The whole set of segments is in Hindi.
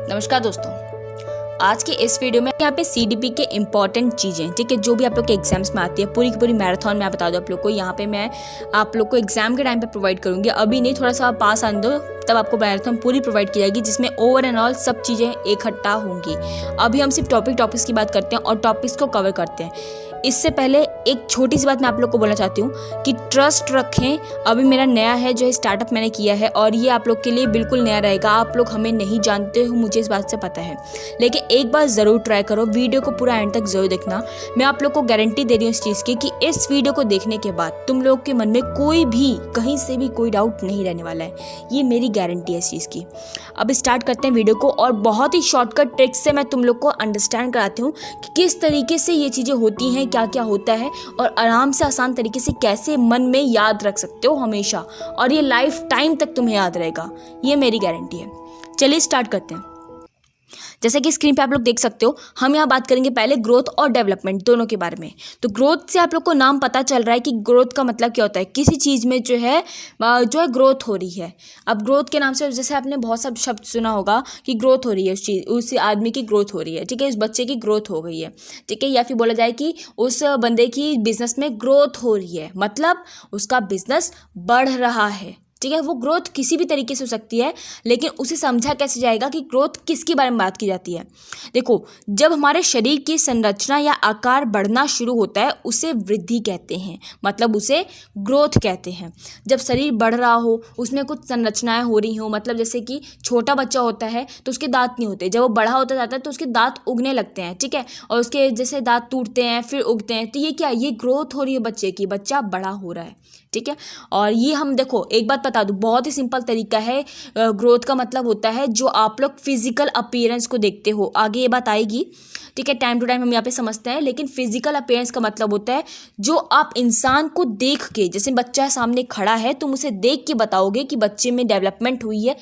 नमस्कार दोस्तों, आज के इस वीडियो में यहाँ पे सीडीपी के इंपॉर्टेंट चीज़ें, ठीक है, जो भी आप लोग के एग्जाम्स में आती है पूरी की पूरी मैराथन में आप बता दो आप लोग को। यहाँ पे मैं आप लोग को एग्जाम के टाइम पे प्रोवाइड करूँगी, अभी नहीं, थोड़ा सा पास आने दो, तब आपको मैराथन पूरी प्रोवाइड की जाएगी जिसमें ओवर एंड ऑल सब चीज़ें इकट्ठा होंगी। अभी हम सिर्फ टॉपिक्स की बात करते हैं और टॉपिक्स को कवर करते हैं। इससे पहले एक छोटी सी बात मैं आप लोग को बोलना चाहती हूँ कि ट्रस्ट रखें। अभी मेरा नया है जो स्टार्टअप मैंने किया है और ये आप लोग के लिए बिल्कुल नया रहेगा। आप लोग हमें नहीं जानते हो, मुझे इस बात से पता है, लेकिन एक बार ज़रूर ट्राई करो, वीडियो को पूरा एंड तक ज़रूर देखना। मैं आप लोग को गारंटी दे रही हूँ इस चीज़ की कि इस वीडियो को देखने के बाद तुम लोग के मन में कोई भी कहीं से भी कोई डाउट नहीं रहने वाला है। ये मेरी गारंटी है इस चीज़ की। अब स्टार्ट करते हैं वीडियो को और बहुत ही शॉर्टकट ट्रिक्स से मैं तुम लोग को अंडरस्टैंड कराती हूँ कि किस तरीके से ये चीज़ें होती हैं, क्या क्या होता है और आराम से आसान तरीके से कैसे मन में याद रख सकते हो हमेशा, और ये लाइफ टाइम तक तुम्हें याद रहेगा। ये मेरी गारंटी है। चलिए स्टार्ट करते हैं। जैसे कि स्क्रीन पे आप लोग देख सकते हो, हम यहाँ बात करेंगे पहले ग्रोथ और डेवलपमेंट दोनों के बारे में। तो ग्रोथ से आप लोग को नाम पता चल रहा है कि ग्रोथ का मतलब क्या होता है। किसी चीज़ में जो है ग्रोथ हो रही है। अब ग्रोथ के नाम से जैसे आपने बहुत सा शब्द सुना होगा कि ग्रोथ हो रही है, उस आदमी की ग्रोथ हो रही है, ठीक है, उस बच्चे की ग्रोथ हो गई है, ठीक है, या फिर बोला जाए कि उस बंदे की बिजनेस में ग्रोथ हो रही है, मतलब उसका बिजनेस बढ़ रहा है, ठीक है। वो ग्रोथ किसी भी तरीके से हो सकती है, लेकिन उसे समझा कैसे जाएगा कि ग्रोथ किसके बारे में बात की जाती है। देखो, जब हमारे शरीर की संरचना या आकार बढ़ना शुरू होता है उसे वृद्धि कहते हैं, मतलब उसे ग्रोथ कहते हैं। जब शरीर बढ़ रहा हो, उसमें कुछ संरचनाएं हो रही हो, मतलब जैसे कि छोटा बच्चा होता है तो उसके दांत नहीं होते, जब वो बड़ा होता जाता है तो उसके दांत उगने लगते हैं, ठीक है, और उसके जैसे दांत टूटते हैं फिर उगते हैं, तो ये क्या, ये ग्रोथ हो रही है बच्चे की, बच्चा बड़ा हो रहा है, ठीक है। और ये हम देखो, एक बात बता दूं, बहुत ही सिंपल तरीका है। ग्रोथ का मतलब होता है जो आप लोग फिजिकल अपीयरेंस को देखते हो, आगे ये बात आएगी, ठीक है, टाइम टू टाइम हम यहाँ पे समझते हैं, लेकिन फिजिकल अपीयरेंस का मतलब होता है जो आप इंसान को देख के, जैसे बच्चा सामने खड़ा है तुम उसे देख के बताओगे कि बच्चे में डेवलपमेंट हुई है,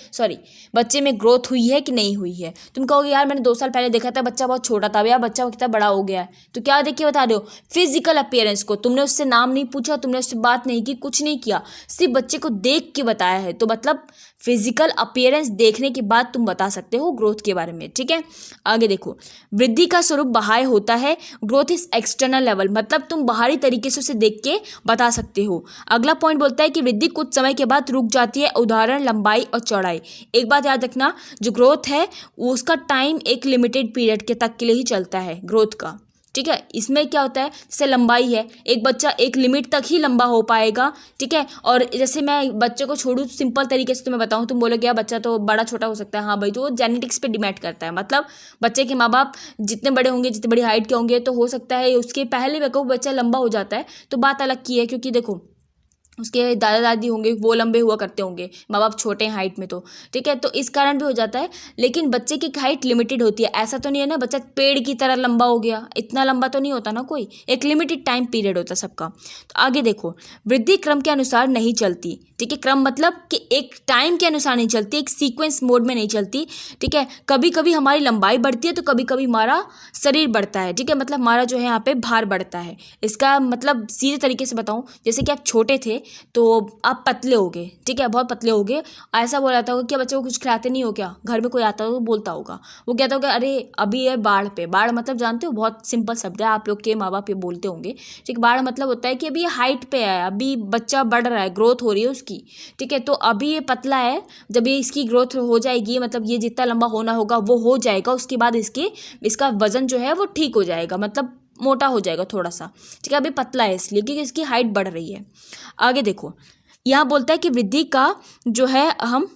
बच्चे में ग्रोथ हुई है कि नहीं हुई है। तुम कहोगे यार मैंने 2 साल पहले देखा था बच्चा बहुत छोटा था, यार बच्चा कितना बड़ा हो गया है, तो क्या देख के बता रहे हो, फिजिकल अपीयरेंस को। तुमने उससे नाम नहीं पूछा, तुमने उससे बात नहीं की, कुछ नहीं किया, सिर्फ बच्चे को देख के बताया है, तो मतलब फिजिकल अपीयरेंस देखने के बाद तुम बता सकते हो ग्रोथ के बारे में, ठीक है। आगे देखो, वृद्धि का स्वरूप बाह्य होता है, ग्रोथ इज एक्सटर्नल लेवल, मतलब तुम बाहरी तरीके से उसे देख के बता सकते हो। अगला पॉइंट बोलता है कि वृद्धि कुछ समय के बाद रुक जाती है, उदाहरण लंबाई और चौड़ाई। एक बात याद रखना, जो ग्रोथ है उसका टाइम एक लिमिटेड पीरियड के तक के लिए ही चलता है ग्रोथ का, ठीक है। इसमें क्या होता है, जैसे लंबाई है, एक बच्चा एक लिमिट तक ही लंबा हो पाएगा, ठीक है। और जैसे मैं बच्चे को छोड़ूं, सिंपल तरीके से तुम्हें बताऊं, तुम बोलोगे यार बच्चा तो बड़ा छोटा हो सकता है, हाँ भाई, तो वो जेनेटिक्स पे डिपेंड करता है, मतलब बच्चे के माँ बाप जितने बड़े होंगे, जितनी बड़ी हाइट के होंगे, तो हो सकता है उसके पहले भी बच्चा लंबा हो जाता है, तो बात अलग की है, क्योंकि देखो उसके दादा दादी होंगे वो लंबे हुआ करते होंगे, माँ बाप छोटे हैं हाइट में, तो ठीक है, तो इस कारण भी हो जाता है। लेकिन बच्चे की हाइट लिमिटेड होती है, ऐसा तो नहीं है ना बच्चा पेड़ की तरह लंबा हो गया, इतना लंबा तो नहीं होता ना कोई, एक लिमिटेड टाइम पीरियड होता है सबका। तो आगे देखो, वृद्धि क्रम के अनुसार नहीं चलती, ठीक है, क्रम मतलब कि एक टाइम के अनुसार नहीं चलती, एक सीक्वेंस मोड में नहीं चलती, ठीक है। कभी कभी हमारी लंबाई बढ़ती है तो कभी कभी हमारा शरीर बढ़ता है, ठीक है, मतलब हमारा जो है यहाँ पे भार बढ़ता है। इसका मतलब सीधे तरीके से बताऊँ, जैसे कि आप छोटे थे तो आप पतले हो गए, ठीक है, बहुत पतले हो गए, ऐसा बोला जाता होगा कि बच्चे को कुछ खिलाते नहीं हो क्या, घर में कोई आता हो तो बोलता होगा, वो कहता होगा अरे अभी है बाढ़ पे, बाढ़ मतलब जानते हो, बहुत सिंपल शब्द है, आप लोग के माँ बाप ये बोलते होंगे, ठीक। बाढ़ मतलब होता है कि अभी ये हाइट पे है, अभी बच्चा बढ़ रहा है, ग्रोथ हो रही है उसकी, ठीक है, तो अभी ये पतला है, जब ये इसकी ग्रोथ हो जाएगी, मतलब ये जितना लंबा होना होगा वो हो जाएगा, उसके बाद इसका वजन जो है वो ठीक हो जाएगा, मतलब मोटा हो जाएगा थोड़ा सा, ठीक है। अभी पतला है इसलिए क्योंकि इसकी हाइट बढ़ रही है। आगे देखो, यहाँ बोलता है कि वृद्धि का जो है हम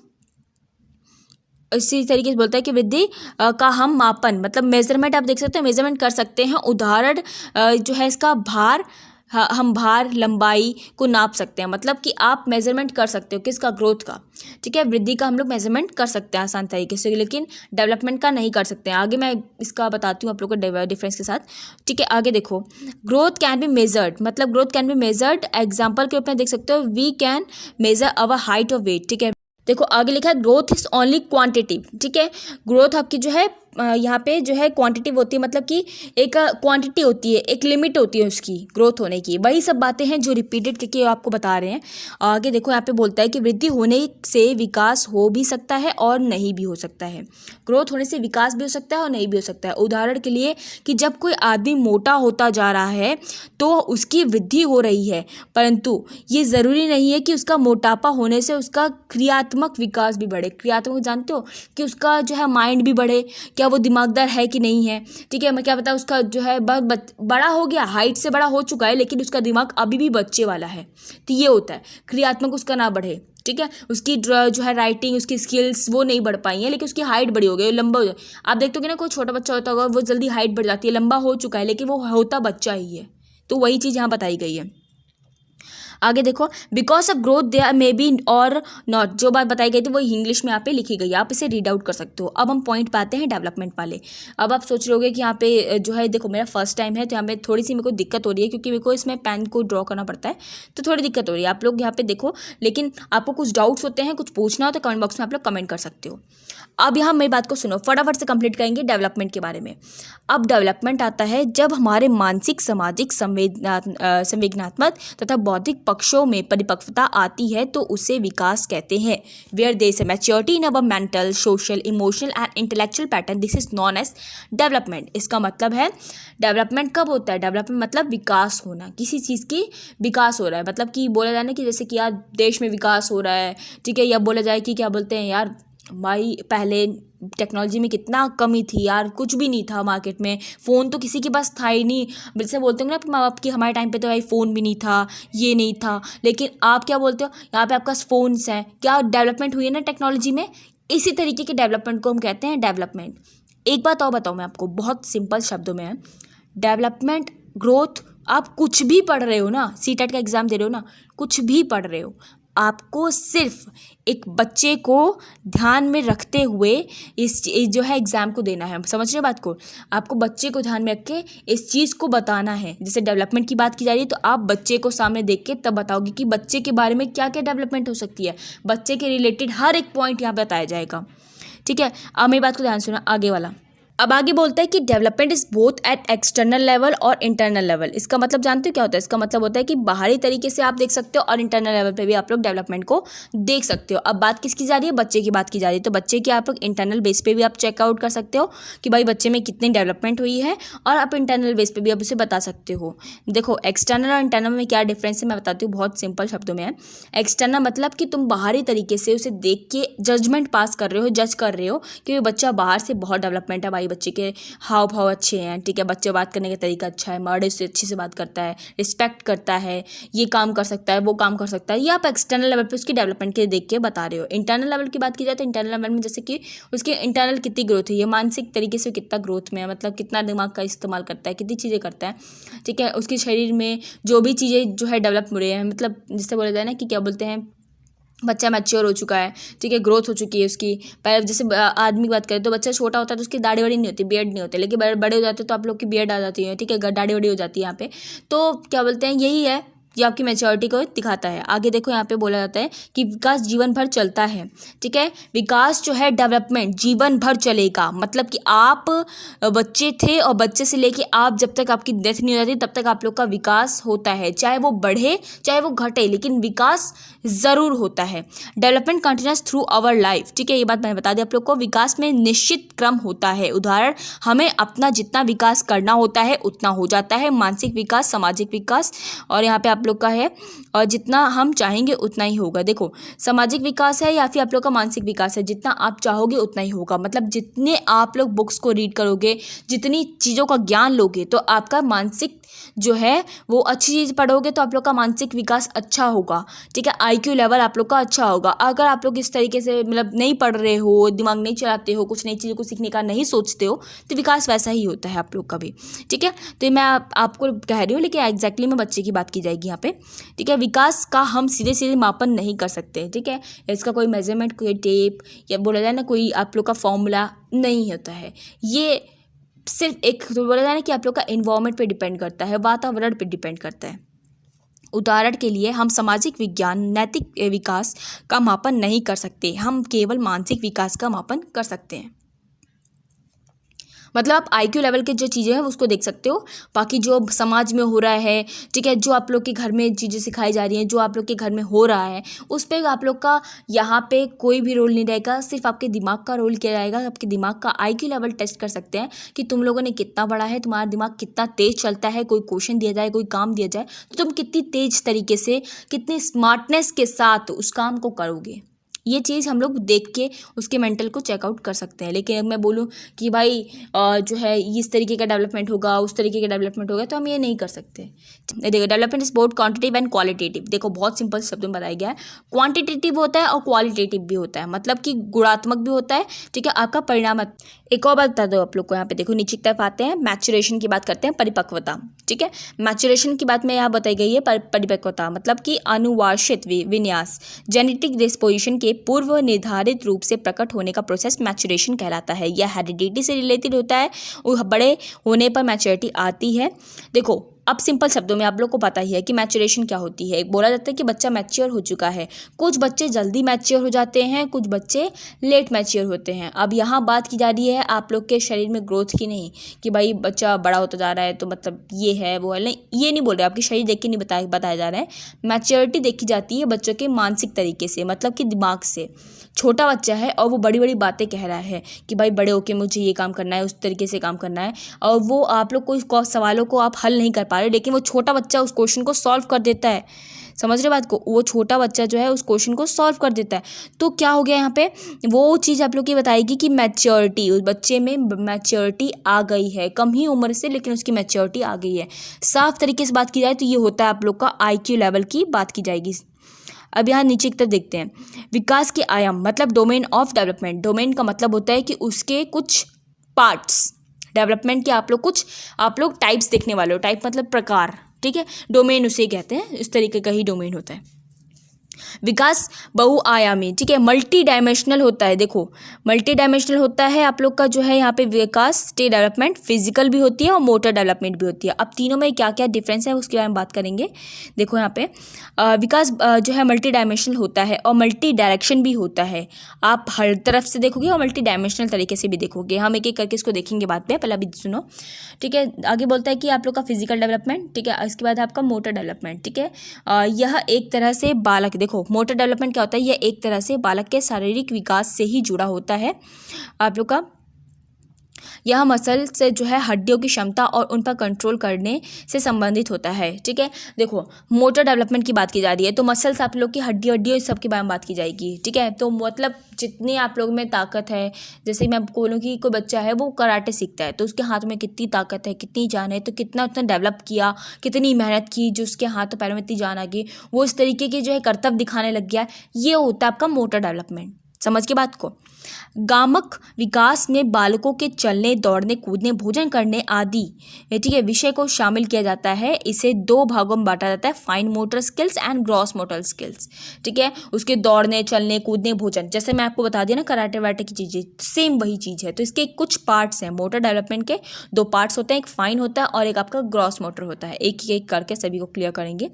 इसी तरीके से बोलता है कि वृद्धि का हम मापन, मतलब मेजरमेंट, आप देख सकते हैं मेजरमेंट कर सकते हैं, उदाहरण जो है इसका भार, हम भार लंबाई को नाप सकते हैं, मतलब कि आप मेजरमेंट कर सकते हो किसका, ग्रोथ का, ठीक है। वृद्धि का हम लोग मेजरमेंट कर सकते हैं आसान तरीके से, लेकिन डेवलपमेंट का नहीं कर सकते हैं। आगे मैं इसका बताती हूँ आप लोग को डिफरेंस के साथ, ठीक है। आगे देखो, ग्रोथ कैन बी मेजर्ड, मतलब growth can be measured, example के रूप में देख सकते हो, we can measure our height और वेट, ठीक है। देखो आगे लिखा है ग्रोथ इज ओनली क्वांटिटी, ठीक है, ग्रोथ आपकी जो है यहाँ पे जो है क्वांटिटी होती है, मतलब कि एक क्वांटिटी होती है, एक लिमिट होती है उसकी ग्रोथ होने की। वही सब बातें हैं जो रिपीटेड करके आपको बता रहे हैं। आगे देखो यहाँ पे बोलता है कि वृद्धि होने से विकास हो भी सकता है और नहीं भी हो सकता है। ग्रोथ होने से विकास भी हो सकता है और नहीं भी हो सकता है। उदाहरण के लिए कि जब कोई आदमी मोटा होता जा रहा है तो उसकी वृद्धि हो रही है, परंतु ये ज़रूरी नहीं है कि उसका मोटापा होने से उसका क्रियात्मक विकास भी बढ़े। क्रियात्मक जानते हो कि उसका जो है माइंड भी बढ़े, क्या वो दिमागदार है कि नहीं है, ठीक है। मैं क्या पता उसका जो है बहुत बड़ा हो गया, हाइट से बड़ा हो चुका है, लेकिन उसका दिमाग अभी भी बच्चे वाला है, तो ये होता है। क्रियात्मक उसका ना बढ़े, ठीक है। उसकी जो है राइटिंग, उसकी स्किल्स वो नहीं बढ़ पाई हैं, लेकिन उसकी हाइट बड़ी हो गई, लंबा हो गया। आप देखते हो कि ना कोई छोटा बच्चा होता होगा, वो जल्दी हाइट बढ़ जाती है, लंबा हो चुका है, लेकिन वो होता बच्चा ही है। तो वही चीज़ यहाँ बताई गई है। आगे देखो, because of growth there may be और नॉट, जो बात बताई गई थी वो इंग्लिश में यहाँ पे लिखी गई है, आप इसे रीड आउट कर सकते हो। अब हम पॉइंट पाते हैं डेवलपमेंट वाले। अब आप सोच रहे होगे कि यहाँ पे जो है देखो मेरा फर्स्ट टाइम है, तो यहाँ पे थोड़ी सी मेरे को दिक्कत हो रही है, क्योंकि मेरे को इसमें पेन को ड्रॉ करना पड़ता है, तो थोड़ी दिक्कत हो रही है। आप लोग यहाँ पे देखो, लेकिन आपको कुछ डाउट्स होते हैं, कुछ पूछना हो तो कमेंट बॉक्स में आप लोग कमेंट कर सकते हो। अब यहाँ मेरी बात को सुनो, फटाफट से कंप्लीट करेंगे डेवलपमेंट के बारे में। अब डेवलपमेंट आता है जब हमारे मानसिक, सामाजिक, संवेदनात्मक तथा बौद्धिक पक्षों में परिपक्वता आती है, तो उसे विकास कहते हैं। Where there is maturity in our mental, social, emotional and intellectual pattern, this is non age development. इसका मतलब है डेवलपमेंट कब होता है? डेवलपमेंट मतलब विकास होना, किसी चीज़ की विकास हो रहा है, मतलब कि बोला जाए ना कि जैसे कि यार देश में विकास हो रहा है, ठीक है, या बोला जाए कि क्या बोलते हैं यार भाई पहले टेक्नोलॉजी में कितना कमी थी यार, कुछ भी नहीं था मार्केट में, फ़ोन तो किसी के पास था ही नहीं। जैसे बोलते होंगे ना माँ बाप की हमारे टाइम पे तो भाई फ़ोन भी नहीं था, ये नहीं था, लेकिन आप क्या बोलते हो, यहाँ पे आपका फ़ोन्स हैं, क्या डेवलपमेंट हुई है ना टेक्नोलॉजी में। इसी तरीके के डेवलपमेंट को हम कहते हैं डेवलपमेंट। एक बात और बताऊँ मैं आपको, बहुत सिंपल शब्दों में है डेवलपमेंट, ग्रोथ। आप कुछ भी पढ़ रहे हो ना, सीटेट का एग्ज़ाम दे रहे हो ना, कुछ भी पढ़ रहे हो, आपको सिर्फ एक बच्चे को ध्यान में रखते हुए इस जो है एग्ज़ाम को देना है। समझ रहे हो बात को? आपको बच्चे को ध्यान में रख के इस चीज़ को बताना है। जैसे डेवलपमेंट की बात की जा रही है, तो आप बच्चे को सामने देख के तब बताओगे कि बच्चे के बारे में क्या क्या डेवलपमेंट हो सकती है। बच्चे के रिलेटेड हर एक पॉइंट यहाँ बताया जाएगा, ठीक है। अब मेरी बात को ध्यान सुना, आगे वाला। अब आगे बोलता है कि development is both at external level और इंटरनल लेवल। इसका मतलब जानते हो क्या होता है? इसका मतलब होता है कि बाहरी तरीके से आप देख सकते हो और इंटरनल लेवल पे भी आप लोग डेवलपमेंट को देख सकते हो। अब बात किसकी जा रही है? बच्चे की बात की जा रही है। तो बच्चे की आप लोग इंटरनल बेस पे भी आप चेकआउट कर सकते हो कि भाई बच्चे में कितनी डेवलपमेंट हुई है, और आप इंटरनल बेस पे भी आप उसे बता सकते हो। देखो एक्सटर्नल और इंटरनल में क्या डिफरेंस है मैं बताती हूँ, बहुत सिंपल शब्दों में है। एक्सटर्नल मतलब कि तुम बाहरी तरीके से उसे देख के जजमेंट पास कर रहे हो, जज कर रहे हो कि बच्चा बाहर से बहुत डेवलपमेंट है, भाई बच्चे के हाव भाव अच्छे हैं, ठीक है, बच्चे बात करने का तरीका अच्छा है, मर्द से अच्छे से बात करता है, रिस्पेक्ट करता है, ये काम कर सकता है, वो काम कर सकता है। ये आप एक्सटर्नल लेवल पे उसकी डेवलपमेंट के देख के बता रहे हो। इंटरनल लेवल की बात की जाए तो इंटरनल लेवल में जैसे कि उसकी इंटरनल कितनी ग्रोथ है, ये मानसिक तरीके से कितना ग्रोथ में है, मतलब कितना दिमाग का इस्तेमाल करता है, कितनी चीज़ें करता है, ठीक है। उसके शरीर में जो भी चीज़ें जो है डेवलप हो रही है, मतलब जिससे बोला जाए ना कि क्या बोलते हैं, बच्चा मैच्योर हो चुका है, ठीक है, ग्रोथ हो चुकी है उसकी। पहले जैसे आदमी की बात करें तो बच्चा छोटा होता है तो उसकी दाढ़ी वाड़ी नहीं होती, बियर्ड नहीं होते, लेकिन बड़े हो जाते हैं तो आप लोग की बियर्ड आ जाती है, ठीक है, दाढ़ी वाड़ी हो जाती है यहाँ पे। तो क्या बोलते हैं, यही है, ये आपकी मैच्योरिटी को दिखाता है। आगे देखो यहाँ पे बोला जाता है कि विकास जीवन भर चलता है, ठीक है। विकास जो है डेवलपमेंट जीवन भर चलेगा, मतलब कि आप बच्चे थे और बच्चे से लेके आप जब तक आपकी डेथ नहीं हो जाती तब तक आप लोग का विकास होता है, चाहे वो बढ़े चाहे वो घटे, लेकिन विकास ज़रूर होता है। Development continuous through our life, ठीक है, ये बात मैंने बता दी आप लोग को। विकास में निश्चित क्रम होता है, उदाहरण हमें अपना जितना विकास करना होता है उतना हो जाता है, मानसिक विकास, सामाजिक विकास, और यहाँ पे आप लोग का है, और जितना हम चाहेंगे उतना ही होगा। देखो सामाजिक विकास है या फिर आप लोग का मानसिक विकास है, जितना आप चाहोगे उतना ही होगा, मतलब जितने आप लोग बुक्स को रीड करोगे, जितनी चीज़ों का ज्ञान लोगे, तो आपका मानसिक जो है वो अच्छी चीज़ पढ़ोगे तो आप लोग का मानसिक विकास अच्छा होगा, ठीक है। आईक्यू लेवल आप लोग का अच्छा होगा। अगर आप लोग इस तरीके से मतलब नहीं पढ़ रहे हो, दिमाग नहीं चलाते हो, कुछ नई चीज़ों को सीखने का नहीं सोचते हो, तो विकास वैसा ही होता है आप लोग का भी, ठीक है। तो मैं आपको कह रही हूँ, लेकिन एग्जैक्टली में बच्चे की बात की जाएगी यहाँ पे, ठीक है। विकास का हम सीधे सीधे मापन नहीं कर सकते, ठीक है, इसका कोई मेजरमेंट, कोई टेप या बोला जाए ना कोई आप लोग का फॉर्मूला नहीं होता है। ये सिर्फ एक तो बोला जाए ना कि आप लोग का इन्वायरमेंट पे डिपेंड करता है, वातावरण पे डिपेंड करता है। उदाहरण के लिए हम सामाजिक विज्ञान, नैतिक विकास का मापन नहीं कर सकते, हम केवल मानसिक विकास का मापन कर सकते हैं। मतलब आप IQ लेवल के जो चीज़ें हैं उसको देख सकते हो। बाकी जो समाज में हो रहा है, ठीक है, जो आप लोग के घर में चीज़ें सिखाई जा रही हैं, जो आप लोग के घर में हो रहा है, उस पर आप लोग का यहाँ पे कोई भी रोल नहीं रहेगा, सिर्फ आपके दिमाग का रोल किया जाएगा। आपके दिमाग का IQ लेवल टेस्ट कर सकते हैं कि तुम लोगों ने कितना बड़ा है, तुम्हारा दिमाग कितना तेज़ चलता है। कोई क्वेश्चन दिया जाए, कोई काम दिया जाए, तो तुम कितनी तेज़ तरीके से, कितनी स्मार्टनेस के साथ उस काम को करोगे। ये चीज़ हम लोग देख के उसके मेंटल को चेकआउट कर सकते हैं। लेकिन अगर मैं बोलूँ कि भाई जो है इस तरीके का डेवलपमेंट होगा, उस तरीके का डेवलपमेंट होगा, तो हम ये नहीं कर सकते। देखो, development is both quantitative and qualitative. देखो, बहुत सिंपल शब्दों में बताया गया है। क्वांटिटेटिव होता है और क्वालिटेटिव भी होता है, मतलब कि गुणात्मक भी होता है, ठीक है, आपका परिणाम। एक और बात बता दो आप लोग को, यहाँ पे देखो नीचे की तरफ आते हैं, मैचुरेशन की बात करते हैं, परिपक्वता, ठीक है। मैचुरेशन की बात में यहाँ बताई गई है परिपक्वता, मतलब कि अनुवांशिक विन्यास, जेनेटिक डिस्पोजिशन के पूर्व निर्धारित रूप से प्रकट होने का प्रोसेस मैचुरेशन कहलाता है। यह हेरिडिटी से रिलेटेड होता है, बड़े होने पर मैच्योरिटी आती है। देखो, अब सिंपल शब्दों में आप लोग को पता ही है कि मैचुरेशन क्या होती है। बोला जाता है कि बच्चा मैच्योर हो चुका है। कुछ बच्चे जल्दी मैच्योर हो जाते हैं, कुछ बच्चे लेट मैच्योर होते हैं। अब यहाँ बात की जा रही है आप लोग के शरीर में ग्रोथ की, नहीं कि भाई बच्चा बड़ा होता जा रहा है तो मतलब ये है वो है, नहीं, ये नहीं बोल रहे। आपके शरीर देख के नहीं बताया जा रहा है। मैच्योरिटी देखी जाती है बच्चों के मानसिक तरीके से, मतलब कि दिमाग से। छोटा बच्चा है और वो बड़ी बड़ी बातें कह रहा है कि भाई बड़े होके मुझे ये काम करना है, उस तरीके से काम करना है, और वो आप लोग कोई सवालों को आप हल नहीं कर पा रहे, लेकिन वो छोटा बच्चा उस क्वेश्चन को सॉल्व कर देता है। समझ रहे बात को? वो छोटा बच्चा जो है उस क्वेश्चन को सॉल्व कर देता है। तो क्या हो गया यहाँ पे, वो चीज़ आप लोग की बताएगी कि मैच्योरिटी, उस बच्चे में मैच्योरिटी आ गई है, कम ही उम्र से, लेकिन उसकी मैच्योरिटी आ गई है। साफ तरीके से बात की जाए तो ये होता है आप लोग का IQ लेवल की बात की जाएगी। अब यहाँ नीचे की तरफ देखते हैं, विकास के आयाम, मतलब डोमेन ऑफ डेवलपमेंट। डोमेन का मतलब होता है कि उसके कुछ पार्ट्स, डेवलपमेंट के आप लोग टाइप्स देखने वाले हो। टाइप मतलब प्रकार, ठीक है, डोमेन उसे कहते हैं, इस तरीके का ही डोमेन होता है। विकास बहुआयामी, ठीक है, मल्टी डायमेंशनल होता है। देखो, मल्टी डायमेंशनल होता है आप लोग का जो है यहाँ पे विकास, स्टेट डेवलपमेंट, फिजिकल भी होती है और मोटर डेवलपमेंट भी होती है। अब तीनों में क्या क्या डिफरेंस है उसके बारे में बात करेंगे। देखो यहाँ पे विकास जो है मल्टी डायमेंशनल होता है और मल्टी डायरेक्शन भी होता है। आप हर तरफ से देखोगे और मल्टी डायमेंशनल तरीके से भी देखोगे। हम एक एक करके इसको देखेंगे बाद में, पहले अभी सुनो, ठीक है। आगे बोलता है कि आप लोग का फिजिकल डेवलपमेंट, ठीक है, इसके बाद आपका मोटर डेवलपमेंट, ठीक है। यह एक तरह से बालक, देखो मोटर डेवलपमेंट क्या होता है, यह एक तरह से बालक के शारीरिक विकास से ही जुड़ा होता है। आप लोग का यह मसल से जो है हड्डियों की क्षमता और उन पर कंट्रोल करने से संबंधित होता है, ठीक है। देखो, मोटर डेवलपमेंट की बात की जा रही है तो मसल्स आप लोग की हड्डियों इस सब के बारे में बात की जाएगी, ठीक है। तो मतलब जितनी आप लोग में ताकत है, जैसे मैं आपको बोलूँ कि कोई बच्चा है वो कराटे सीखता है तो उसके हाथ में कितनी ताकत है, कितनी जान है, तो कितना उतना डेवलप किया, कितनी मेहनत की, जो उसके हाथों पैरों में इतनी जान आ गई, वो इस तरीके के जो है कर्तव्य दिखाने लग गया। ये होता है आपका मोटर डेवलपमेंट। समझ के बात को? गामक विकास में बालकों के चलने, दौड़ने, कूदने, भोजन करने आदि, ठीक है, विषय को शामिल किया जाता है। इसे दो भागों में बांटा जाता है, fine motor skills and gross motor skills, ठीक है। उसके दौड़ने, चलने, कूदने, भोजन, जैसे मैं आपको बता दिया ना कराटे वाटे की चीज़ें, सेम वही चीज़ है। तो इसके कुछ पार्ट्स हैं, मोटर डेवलपमेंट के दो पार्ट्स होते हैं, एक फाइन होता है और एक आपका ग्रॉस मोटर होता है। एक एक करके सभी को क्लियर करेंगे।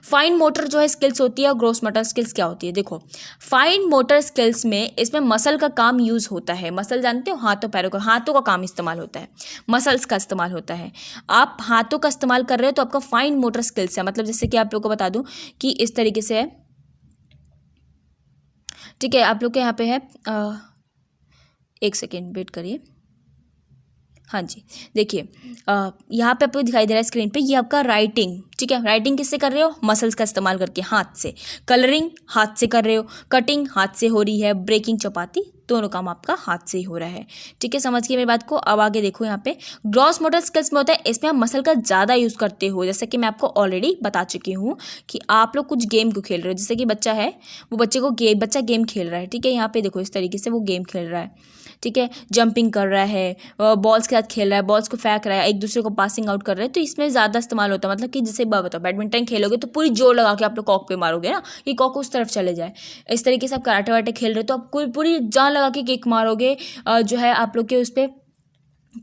फाइन मोटर जो है स्किल्स होती है और ग्रॉस मोटर स्किल्स क्या होती है। देखो, फाइन मोटर स्किल्स में इसमें मसल का काम यूज़ होता है। मसल जानते हो, हाथों पैरों का, हाथों का काम इस्तेमाल होता है, मसल्स का इस्तेमाल होता है। आप हाथों का इस्तेमाल कर रहे हो तो आपका फाइन मोटर स्किल्स है। मतलब जैसे कि आप लोग को बता दूं कि इस तरीके से है, ठीक है। आप लोग के यहाँ पे है, एक सेकेंड वेट करिए, हाँ जी, देखिए यहाँ पे आपको दिखाई दे रहा है स्क्रीन पे, ये आपका राइटिंग, ठीक है। राइटिंग किससे कर रहे हो? मसल्स का इस्तेमाल करके, हाथ से। कलरिंग हाथ से कर रहे हो, कटिंग हाथ से हो रही है, ब्रेकिंग चपाती, दोनों काम आपका हाथ से ही हो रहा है, ठीक है। समझ गए मेरी बात को? अब आगे देखो, यहाँ पे ग्रॉस मोटर स्किल्स में होता है, इसमें आप मसल का ज़्यादा यूज़ करते हो। जैसे कि मैं आपको ऑलरेडी बता चुकी हूँ कि आप लोग कुछ गेम को खेल रहे हो, जैसे कि बच्चा है, वो बच्चा गेम खेल रहा है, ठीक है। यहाँ पे देखो इस तरीके से वो गेम खेल रहा है, ठीक है। जंपिंग कर रहा है, बॉल्स के साथ खेल रहा है, बॉल्स को फेंक रहा है, एक दूसरे को पासिंग आउट कर रहा है, तो इसमें ज़्यादा इस्तेमाल होता है। मतलब कि जैसे बताओ, बैडमिंटन खेलोगे तो पूरी जोर लगा के आप लोग कॉक पे मारोगे ना, कि कॉक उस तरफ चले जाए। इस तरीके से आप कराटे वाटे खेल रहे हो तो आप पूरी जान लगा के किक मारोगे, जो है आप लोग के उस पर,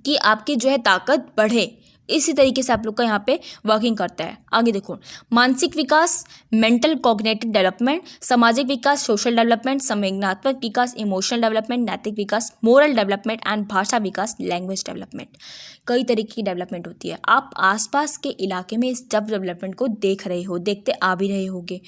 कि आपकी जो है ताकत बढ़े, इसी तरीके से आप लोग का यहाँ पे वर्किंग करता है। आगे देखो, मानसिक विकास, मेंटल कॉग्निटिव डेवलपमेंट, सामाजिक विकास, सोशल डेवलपमेंट, संवेदनात्मक विकास, इमोशनल डेवलपमेंट, नैतिक विकास, मोरल डेवलपमेंट एंड भाषा विकास, लैंग्वेज डेवलपमेंट। कई तरीके की डेवलपमेंट होती है। आप आसपास के इलाके में इस जब डेवलपमेंट को देख रहे हो, देखते आ भी रहे होगे।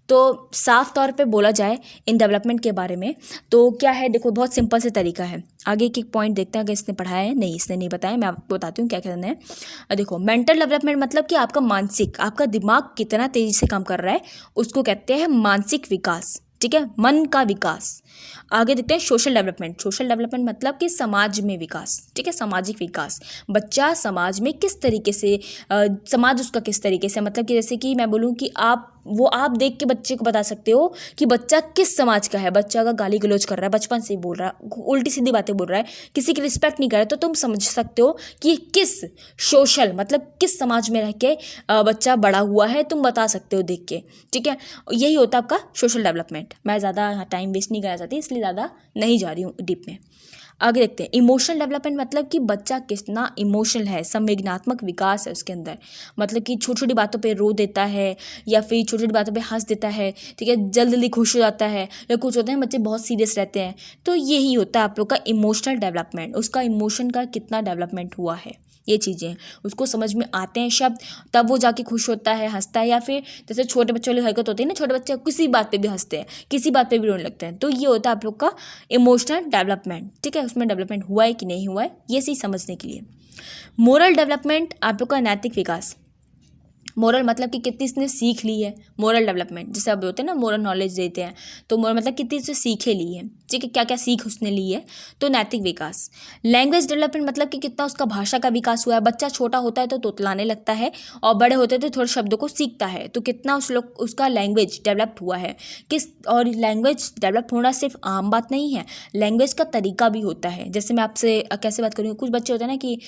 तो साफ तौर पे बोला जाए इन डेवलपमेंट के बारे में तो क्या है, देखो बहुत सिंपल से तरीका है। आगे एक पॉइंट देखते हैं, अगर इसने पढ़ाया है, नहीं इसने नहीं बताया, मैं आपको बताती हूँ क्या करना है। देखो, मेंटल डेवलपमेंट मतलब कि आपका मानसिक, आपका दिमाग कितना तेजी से काम कर रहा है, उसको कहते हैं मानसिक विकास, ठीक है, मन का विकास। आगे देखते हैं सोशल डेवलपमेंट। सोशल डेवलपमेंट मतलब कि समाज में विकास, ठीक है, सामाजिक विकास। बच्चा समाज में किस तरीके से, समाज उसका किस तरीके से, मतलब कि जैसे कि मैं बोलूँ कि आप देख के बच्चे को बता सकते हो कि बच्चा किस समाज का है। बच्चा अगर गाली गलौज कर रहा है, बचपन से ही बोल रहा है, उल्टी सीधी बातें बोल रहा है, किसी की रिस्पेक्ट नहीं कर रहा है, तो तुम समझ सकते हो कि किस सोशल मतलब किस समाज में रह के बच्चा बड़ा हुआ है, तुम बता सकते हो देख के, ठीक है। यही होता है आपका सोशल डेवलपमेंट। मैं ज़्यादा टाइम वेस्ट नहीं करना चाहती, इसलिए ज़्यादा नहीं जा रही हूँ डीप में। आगे देखते हैं इमोशनल डेवलपमेंट मतलब कि बच्चा कितना इमोशनल है, संवेदनात्मक विकास है उसके अंदर। मतलब कि छोटी छोटी बातों पे रो देता है या फिर छोटी छोटी बातों पे हंस देता है, ठीक है, जल्दी खुश हो जाता है, या कुछ होते हैं बच्चे बहुत सीरियस रहते हैं। तो यही होता है आप लोग का इमोशनल डेवलपमेंट, उसका इमोशन का कितना डेवलपमेंट हुआ है, ये चीज़ें उसको समझ में आते हैं शब्द, तब वो जाके खुश होता है, हंसता है। या फिर जैसे छोटे बच्चों वाली हरकत होती है ना, छोटे बच्चे किसी बात पे भी हंसते हैं, किसी बात पे भी रोने लगते हैं। तो ये होता है आप लोग का इमोशनल डेवलपमेंट, ठीक है। उसमें डेवलपमेंट हुआ है कि नहीं हुआ है, ये सही समझने के लिए। मोरल डेवलपमेंट आप लोग का नैतिक विकास। मोरल मतलब कि कितनी इसने सीख ली है, मोरल डेवलपमेंट जैसे अब होते हैं ना, मोरल नॉलेज देते हैं, तो मोरल मतलब कितनी से सीखे ली है, ठीक है, क्या क्या सीख उसने ली है। तो नैतिक विकास। लैंग्वेज डेवलपमेंट मतलब कि कितना उसका भाषा का विकास हुआ है। बच्चा छोटा होता है तो तोतलाने लगता है, और बड़े होते तो थोड़े शब्दों को सीखता है, तो कितना उसका लैंग्वेज डेवलप हुआ है किस। और लैंग्वेज डेवलप होना सिर्फ आम बात नहीं है, लैंग्वेज का तरीका भी होता है। जैसे मैं आपसे कैसे बात करूँगी, कुछ बच्चे होते हैं ना कि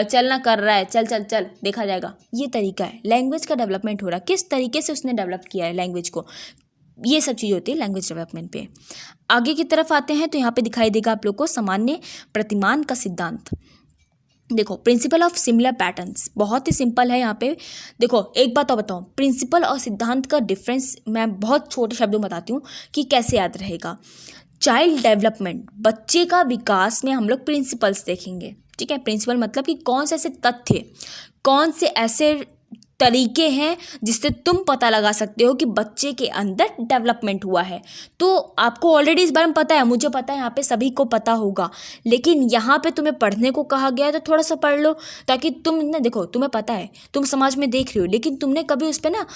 चलना कर रहा है, चल चल चल देखा जाएगा, ये तरीका है लैंग्वेज का डेवलपमेंट हो रहा है, किस तरीके से उसने डेवलप किया है लैंग्वेज को। ये सब चीज़ होती है लैंग्वेज डेवलपमेंट पे। आगे की तरफ आते हैं तो यहाँ पे दिखाई देगा आप लोग को सामान्य प्रतिमान का सिद्धांत। देखो, प्रिंसिपल ऑफ सिमिलर पैटर्न्स बहुत ही सिंपल है। यहाँ पे देखो एक बात और बताऊँ, प्रिंसिपल और सिद्धांत का डिफरेंस मैं बहुत छोटे शब्दों में बताती हूँ कि कैसे याद रहेगा। चाइल्ड डेवलपमेंट, बच्चे का विकास में हम लोग प्रिंसिपल्स देखेंगे, ठीक है। प्रिंसिपल मतलब कि कौन से ऐसे तथ्य, कौन से ऐसे तरीके हैं जिससे तुम पता लगा सकते हो कि बच्चे के अंदर डेवलपमेंट हुआ है। तो आपको ऑलरेडी इस बारे में पता है, मुझे पता है, यहाँ पे सभी को पता होगा, लेकिन यहाँ पे तुम्हें पढ़ने को कहा गया है तो थोड़ा सा पढ़ लो, ताकि तुम ना, देखो तुम्हें पता है, तुम समाज में देख रहे हो, लेकिन तुमने कभी उस पर ना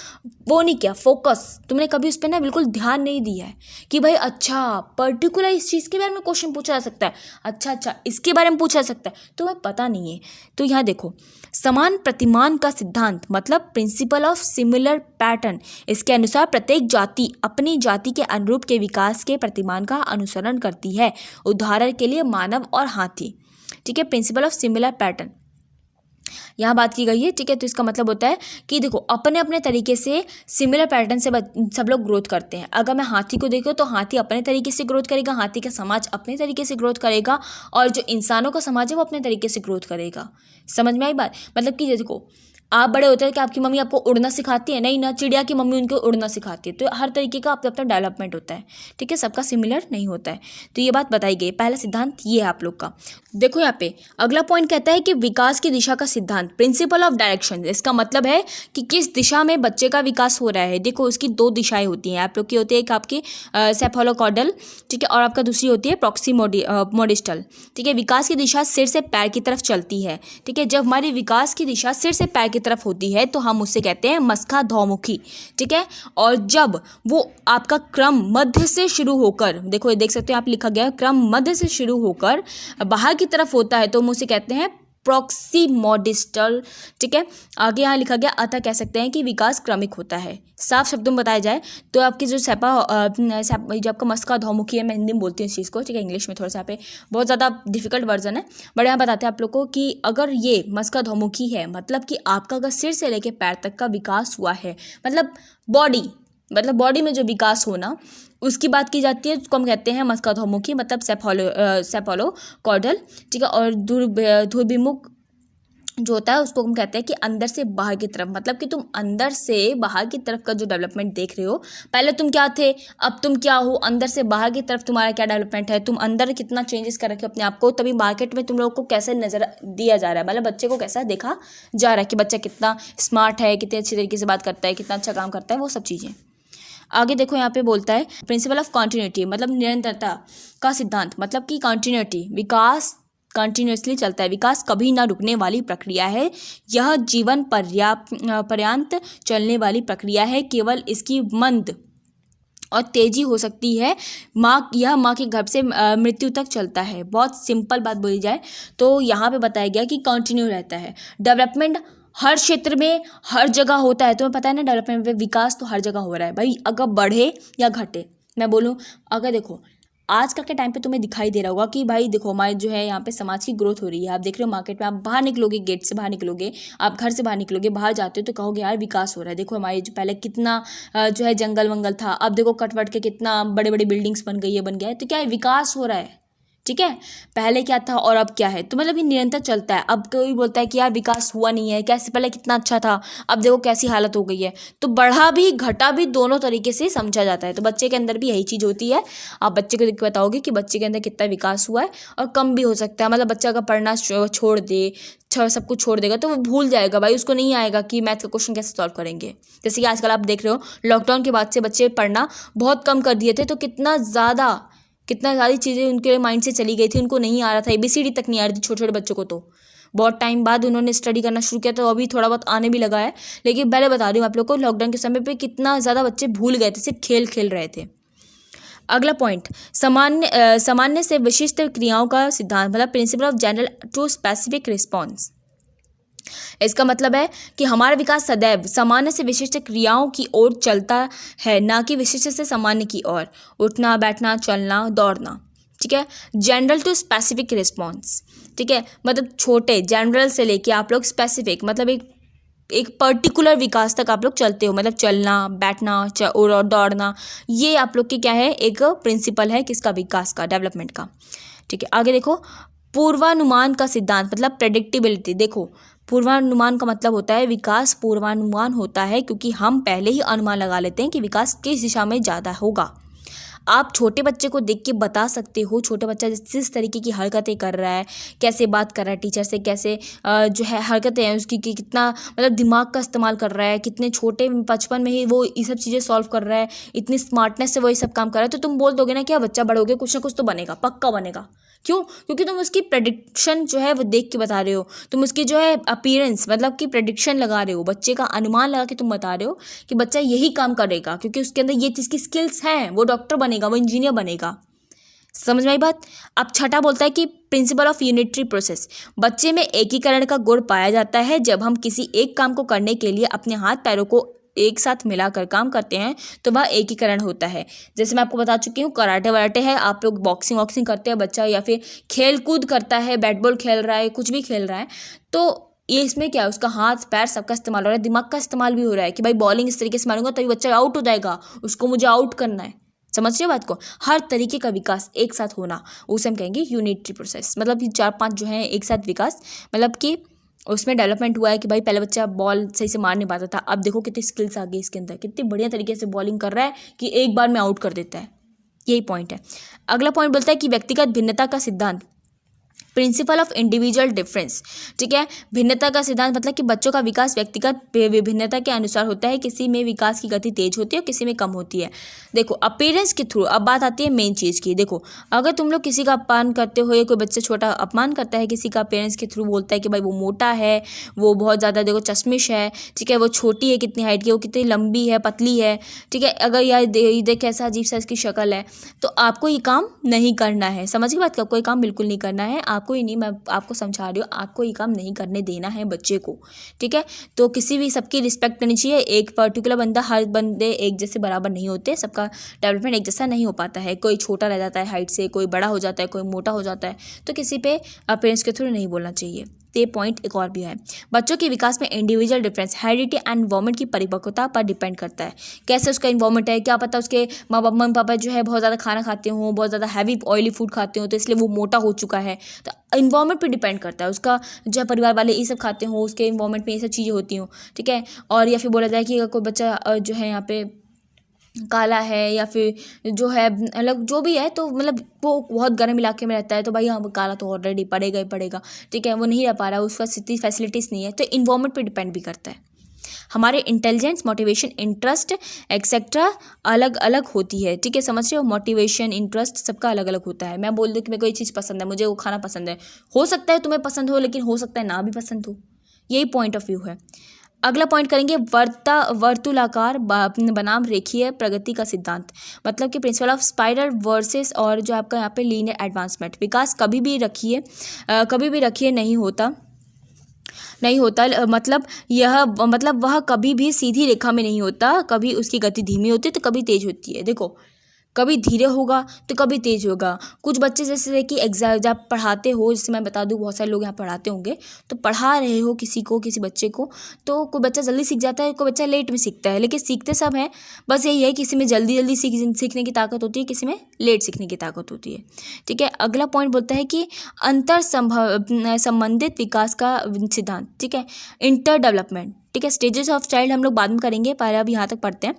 वो नहीं किया फोकस, तुमने कभी उस पर ना बिल्कुल ध्यान नहीं दिया है कि भाई अच्छा पर्टिकुलर इस चीज़ के बारे में क्वेश्चन पूछा जा सकता है, अच्छा इसके बारे में पूछा जा सकता है, तुम्हें पता नहीं है। तो यहाँ देखो, समान प्रतिमान का सिद्धांत मतलब प्रिंसिपल ऑफ सिमिलर पैटर्न, इसके अनुसार प्रत्येक जाति अपनी जाति के अनुरूप के विकास के प्रतिमान का अनुसरण करती है। उदाहरण के लिए मानव और हाथी, ठीक है, प्रिंसिपल ऑफ सिमिलर पैटर्न यहाँ बात की गई है, ठीक है। तो इसका मतलब होता है कि देखो अपने अपने तरीके से सिमिलर पैटर्न से सब लोग ग्रोथ करते हैं। अगर मैं हाथी को देखूँ तो हाथी अपने तरीके से ग्रोथ करेगा, हाथी का समाज अपने तरीके से ग्रोथ करेगा, और जो इंसानों का समाज है वो अपने तरीके से ग्रोथ करेगा। समझ में आई बात? मतलब कि देखो आप बड़े होते हैं कि आपकी मम्मी आपको उड़ना सिखाती है, नहीं ना, चिड़िया की मम्मी उनको उड़ना सिखाती है। तो हर तरीके का अपना अपना डेवलपमेंट होता है, ठीक है, सबका सिमिलर नहीं होता है। तो ये बात बताई गई, पहला सिद्धांत ये है आप लोग का। देखो यहाँ पे अगला पॉइंट कहता है कि विकास की दिशा का सिद्धांत, प्रिंसिपल ऑफ डायरेक्शन। इसका मतलब है कि किस दिशा में बच्चे का विकास हो रहा है। देखो उसकी दो दिशाएं होती हैं आप लोग की, होती है एक आपकी सेफेलोकॉर्डल, ठीक है, और आपका दूसरी होती है प्रॉक्सिमोडिस्टल, ठीक है। विकास की दिशा सिर से पैर की तरफ चलती है, ठीक है। जब हमारी विकास की दिशा सिर से पैर की तरफ होती है तो हम उसे कहते हैं मस्काधौमुखी, ठीक है। और जब वो आपका क्रम मध्य से शुरू होकर, देखो ये देख सकते हो आप लिखा गया है, क्रम मध्य से शुरू होकर बाहर की तरफ होता है तो हम उसे कहते हैं प्रॉक्सिमोडिस्टल, ठीक है। आगे यहाँ लिखा गया, अतः कह सकते हैं कि विकास क्रमिक होता है। साफ शब्दों में बताया जाए तो आपकी जो जो आपका मस्काधौमुखी है, मैं हिंदी में बोलती हूँ इस चीज़ को, ठीक है, इंग्लिश में थोड़ा सा पे बहुत ज़्यादा डिफिकल्ट वर्जन है, बट यहाँ बताते हैं आप लोग को कि अगर ये मस्काधौमुखी है मतलब कि आपका अगर सिर से लेके पैर तक का विकास हुआ है, मतलब बॉडी में जो विकास होना उसकी बात की जाती है, उसको हम कहते हैं मस्काधौमुखी, मतलब सेफेलोकॉर्डल, ठीक है। और जो होता है उसको हम कहते हैं कि अंदर से बाहर की तरफ, मतलब कि तुम अंदर से बाहर की तरफ का जो डेवलपमेंट देख रहे हो, पहले तुम क्या थे, अब तुम क्या हो, अंदर से बाहर की तरफ तुम्हारा क्या डेवलपमेंट है, तुम अंदर कितना चेंजेस कर रखे हो अपने आप को, तभी मार्केट में तुम लोगों को कैसे नजर दिया जा रहा है, मतलब बच्चे को कैसा देखा जा रहा है कि बच्चा कितना स्मार्ट है, कितने अच्छी तरीके से बात करता है, कितना अच्छा काम करता है, वो सब चीज़ें। आगे देखो यहाँ पे बोलता है प्रिंसिपल ऑफ कॉन्टिन्यूटी, मतलब निरंतरता का सिद्धांत, मतलब कि कॉन्टिन्यूटी, विकास कंटिन्यूसली चलता है, विकास कभी ना रुकने वाली प्रक्रिया है, यह जीवन पर्यंत चलने वाली प्रक्रिया है, केवल इसकी मंद और तेजी हो सकती है, यह माँ के गर्भ से मृत्यु तक चलता है। बहुत सिंपल बात बोली जाए तो यहाँ पे बताया गया कि कंटिन्यू रहता है डेवलपमेंट, हर क्षेत्र में हर जगह होता है, तुम्हें पता है ना, डेवलपमेंट में विकास तो हर जगह हो रहा है भाई, अगर बढ़े या घटे। मैं बोलूँ, अगर देखो आजकल के टाइम पे तुम्हें दिखाई दे रहा होगा कि भाई देखो हमारे जो है यहाँ पे समाज की ग्रोथ हो रही है, आप देख रहे हो मार्केट में, आप बाहर निकलोगे, गेट से बाहर निकलोगे, आप घर से बाहर निकलोगे, बाहर जाते हो तो कहोगे यार विकास हो रहा है, देखो हमारे जो पहले कितना जो है जंगल वंगल था, अब देखो कट वट के कितना बड़े बड़े बिल्डिंग्स बन गई है, बन गया है, तो क्या है, विकास हो रहा है। ठीक है, पहले क्या था और अब क्या है, तो मतलब ये निरंतर चलता है। अब कोई बोलता है कि यार विकास हुआ नहीं है, कैसे पहले कितना अच्छा था, अब देखो कैसी हालत हो गई है, तो बढ़ा भी घटा भी दोनों तरीके से समझा जाता है। तो बच्चे के अंदर भी यही चीज़ होती है, आप बच्चे को देख के बताओगे कि बच्चे के अंदर कितना विकास हुआ है, और कम भी हो सकता है, मतलब बच्चा अगर पढ़ना छोड़ दे, सब कुछ छोड़ देगा तो वो भूल जाएगा भाई, उसको नहीं आएगा कि मैथ का क्वेश्चन कैसे सॉल्व करेंगे। जैसे कि आजकल आप देख रहे हो लॉकडाउन के बाद से बच्चे पढ़ना बहुत कम कर दिए थे, तो कितना सारी चीज़ें उनके माइंड से चली गई थी, उनको नहीं आ रहा था, ABCD तक नहीं आ रही थी छोटे छोटे बच्चों को। तो बहुत टाइम बाद उन्होंने स्टडी करना शुरू किया, तो अभी थोड़ा बहुत आने भी लगा है, लेकिन पहले बता रही हूँ आप लोग को, लॉकडाउन के समय पे कितना ज़्यादा बच्चे भूल गए थे, सिर्फ खेल खेल रहे थे। अगला पॉइंट, सामान्य से विशिष्ट क्रियाओं का सिद्धांत, मतलब principle of general to specific response. इसका मतलब है कि हमारा विकास सदैव सामान्य से विशिष्ट क्रियाओं की ओर चलता है, ना कि विशिष्ट से सामान्य की ओर। उठना, बैठना, चलना, दौड़ना। ठीक है, जनरल टू स्पेसिफिक रिस्पॉन्स। ठीक है, मतलब छोटे जनरल से लेके आप लोग स्पेसिफिक, मतलब एक पर्टिकुलर विकास तक आप लोग चलते हो, मतलब चलना, बैठना और दौड़ना, ये आप लोग की क्या है, एक प्रिंसिपल है किसका, विकास का, डेवलपमेंट का। ठीक है, आगे देखो पूर्वानुमान का सिद्धांत, मतलब प्रेडिक्टिबिलिटी। देखो पूर्वानुमान का मतलब होता है, विकास पूर्वानुमान होता है क्योंकि हम पहले ही अनुमान लगा लेते हैं कि विकास किस दिशा में ज़्यादा होगा। आप छोटे बच्चे को देख के बता सकते हो, छोटा बच्चा जिस तरीके की हरकतें कर रहा है, कैसे बात कर रहा है टीचर से, कैसे जो है हरकतें हैं उसकी, कि कितना मतलब दिमाग का इस्तेमाल कर रहा है, कितने छोटे बचपन में ही वो ये सब चीज़ें सॉल्व कर रहा है, इतनी स्मार्टनेस से वो ये सब काम कर रहा है, तो तुम बोल दोगे ना कि हाँ बच्चा बड़ोगे कुछ ना कुछ तो बनेगा, पक्का बनेगा। क्यों? क्योंकि तुम उसकी प्रेडिक्शन जो है वो देख के बता रहे हो, तुम उसकी जो है अपीयरेंस, मतलब कि प्रेडिक्शन लगा रहे हो, बच्चे का अनुमान लगा के तुम बता रहे हो कि बच्चा यही काम करेगा, क्योंकि उसके अंदर ये चीज़ की स्किल्स हैं, वो डॉक्टर बनेगा, वो इंजीनियर बनेगा। समझ में आई बात? अब छठा बोलता है कि प्रिंसिपल ऑफ यूनिटरी प्रोसेस, बच्चे में एकीकरण का गुण पाया जाता है। जब हम किसी एक काम को करने के लिए अपने हाथ पैरों को एक साथ मिलाकर काम करते हैं तो वह एकीकरण होता है। जैसे मैं आपको बता चुकी हूँ, कराटे वराटे है, आप लोग बॉक्सिंग वॉक्सिंग करते हैं बच्चा, या फिर खेल कूद करता है, बैट बॉल खेल रहा है, कुछ भी खेल रहा है, तो ये इसमें क्या है, उसका हाथ पैर सबका इस्तेमाल हो रहा है, दिमाग का इस्तेमाल भी हो रहा है कि भाई बॉलिंग इस तरीके से मारूंगा तभी बच्चा आउट हो जाएगा, उसको मुझे आउट करना है। समझ रहे हो बात को? हर तरीके का विकास एक साथ होना, उसे हम कहेंगे यूनिटरी प्रोसेस, मतलब 4-5 जो है एक साथ विकास, मतलब कि उसमें डेवलपमेंट हुआ है कि भाई पहले बच्चा बॉल सही से मार नहीं पाता था, अब देखो कितनी स्किल्स आ गई इसके अंदर, कितनी बढ़िया तरीके से बॉलिंग कर रहा है कि एक बार में आउट कर देता है। यही पॉइंट है। अगला पॉइंट बोलता है कि व्यक्तिगत भिन्नता का सिद्धांत, प्रिंसिपल ऑफ इंडिविजुअल डिफरेंस। ठीक है, भिन्नता का सिद्धांत मतलब कि बच्चों का विकास व्यक्तिगत विभिन्नता के अनुसार होता है, किसी में विकास की गति तेज होती है और किसी में कम होती है। देखो अपीयरेंस के थ्रू, अब बात आती है मेन चीज़ की। देखो अगर तुम लोग किसी का अपमान करते हो, या कोई बच्चा छोटा अपमान करता है किसी का, अपीयरेंस के थ्रू बोलता है कि भाई वो मोटा है, वो बहुत ज़्यादा देखो चश्मिश है, ठीक है, वो छोटी है, कितनी हाइट की, वो कितनी लंबी है, पतली है, ठीक है, अगर यार देख कैसा अजीब सा इसकी शक्ल है, तो आपको ये काम नहीं करना है। समझ गई बात का? कोई काम बिल्कुल नहीं करना है आपको ही नहीं, मैं आपको समझा रही हूँ, आपको ये काम नहीं करने देना है बच्चे को। ठीक है, तो किसी भी सबकी रिस्पेक्ट करनी चाहिए। एक पर्टिकुलर बंदा, हर बंदे एक जैसे बराबर नहीं होते, सबका डेवलपमेंट एक जैसा नहीं हो पाता है, कोई छोटा रह जाता है हाइट से, कोई बड़ा हो जाता है, कोई मोटा हो जाता है, तो किसी पे पेरेंट्स के थ्रू नहीं बोलना चाहिए। ये पॉइंट एक और भी है। बच्चों के विकास में individual difference heredity and environment की परिपक्वता पर डिपेंड करता है। कैसे उसका इन्वायरमेंट है, क्या पता उसके मम्मी पापा जो है बहुत ज़्यादा खाना खाते हों, बहुत ज़्यादा हैवी ऑयली फूड खाते हों, तो इसलिए वो मोटा हो चुका है। तो इन्वायरमेंट पे डिपेंड करता है, उसका जो है परिवार वाले ये सब खाते हों, उसके इन्वायरमेंट में ये सब चीज़ें होती हों, ठीक है। और या फिर बोला जाए कि अगर कोई बच्चा जो है यहाँ पे काला है या फिर जो है मतलब जो भी है, तो मतलब वो बहुत गर्म इलाके में रहता है, तो भाई हाँ काला तो ऑलरेडी पड़ेगा ही पड़ेगा, ठीक है। वो नहीं रह पा रहा, उसका इतनी फैसिलिटीज़ नहीं है, तो इन्वायरमेंट पे डिपेंड भी करता है। हमारे इंटेलिजेंस, मोटिवेशन, इंटरेस्ट एक्सेट्रा अलग अलग होती है, ठीक है। समझ रहे हो, मोटिवेशन, इंटरेस्ट सबका अलग अलग होता है। मैं बोल दूँ कि मेरे को ये चीज़ पसंद है, मुझे वो खाना पसंद है, हो सकता है तुम्हें पसंद हो, लेकिन हो सकता है ना भी पसंद हो। यही पॉइंट ऑफ व्यू है। अगला पॉइंट करेंगे वर्तुलाकार बनाम रेखीय प्रगति का सिद्धांत, मतलब कि प्रिंसिपल ऑफ स्पाइरल वर्सेस और जो आपका यहाँ पे लीनियर एडवांसमेंट। विकास कभी भी रखिए नहीं होता, मतलब वह कभी भी सीधी रेखा में नहीं होता, कभी उसकी गति धीमी होती है तो कभी तेज होती है। देखो, कभी धीरे होगा तो कभी तेज होगा। कुछ बच्चे जैसे कि एग्जाम जब पढ़ाते हो, जैसे मैं बता दूं बहुत सारे लोग यहाँ पढ़ाते होंगे, तो पढ़ा रहे हो किसी बच्चे को, तो कोई बच्चा जल्दी सीख जाता है, कोई बच्चा लेट में सीखता है, लेकिन सीखते सब हैं। बस यही है, किसी में जल्दी सीखने की ताकत होती है, किसी में लेट सीखने की ताकत होती है, ठीक है। अगला पॉइंट बोलता है कि अंतर संबंधित विकास का सिद्धांत, ठीक है। इंटर डेवलपमेंट, ठीक है। स्टेजेस ऑफ चाइल्ड हम लोग बाद में करेंगे, पहले अब यहाँ तक पढ़ते हैं।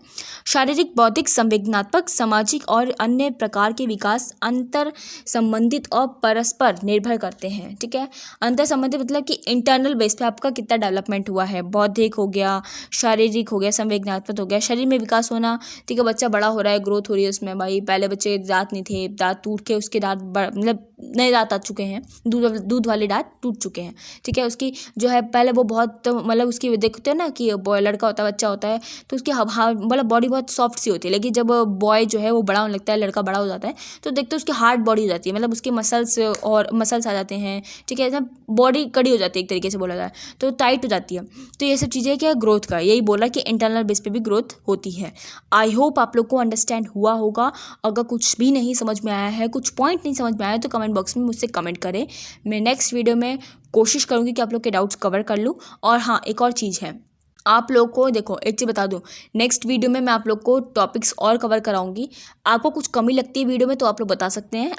शारीरिक, बौद्धिक, संवेदनात्मक, सामाजिक और अन्य प्रकार के विकास अंतर संबंधित और परस्पर निर्भर करते हैं, ठीक है। अंतर संबंधित मतलब कि इंटरनल बेस पे आपका कितना डेवलपमेंट हुआ है, बौद्धिक हो गया, शारीरिक हो गया, संवेदनात्मक हो गया, शरीर में विकास होना, ठीक है। बच्चा बड़ा हो रहा है, ग्रोथ हो रही है उसमें। भाई पहले बच्चे दांत नहीं थे, दांत टूट के उसके दांत मतलब नए दांत आ चुके हैं, दूध वाले दांत टूट चुके हैं, ठीक है। उसकी जो है पहले वो बहुत मतलब उसकी देखते हो ना कि बॉय लड़का होता है, बच्चा होता है, तो उसकी मतलब बॉडी बहुत सॉफ्ट सी होती है, लेकिन जब बॉय जो है वो बड़ा होने लगता है, लड़का बड़ा हो जाता है, तो देखते हो उसकी हार्ड बॉडी हो जाती है, मतलब उसके मसल्स आ जाते हैं, ठीक है। ऐसा बॉडी कड़ी हो जाती है एक तरीके से बोला जाए तो, टाइट हो जाती है। तो ये सब चीज़ें क्या ग्रोथ का, यही बोला कि इंटरनल बेस पे भी ग्रोथ होती है। आई होप आप लोग को अंडरस्टैंड हुआ होगा। अगर कुछ भी नहीं समझ में आया है, कुछ पॉइंट नहीं समझ में आया, तो कमेंट बॉक्स में मुझसे कमेंट करें। मैं नेक्स्ट वीडियो में कोशिश करूँगी कि आप लोग के डाउट्स कवर कर लूँ। और हाँ, एक और चीज़ है, आप लोग को देखो एक चीज़ बता दूं, नेक्स्ट वीडियो में मैं आप लोग को टॉपिक्स और कवर कराऊंगी। आपको कुछ कमी लगती है वीडियो में तो आप लोग बता सकते हैं।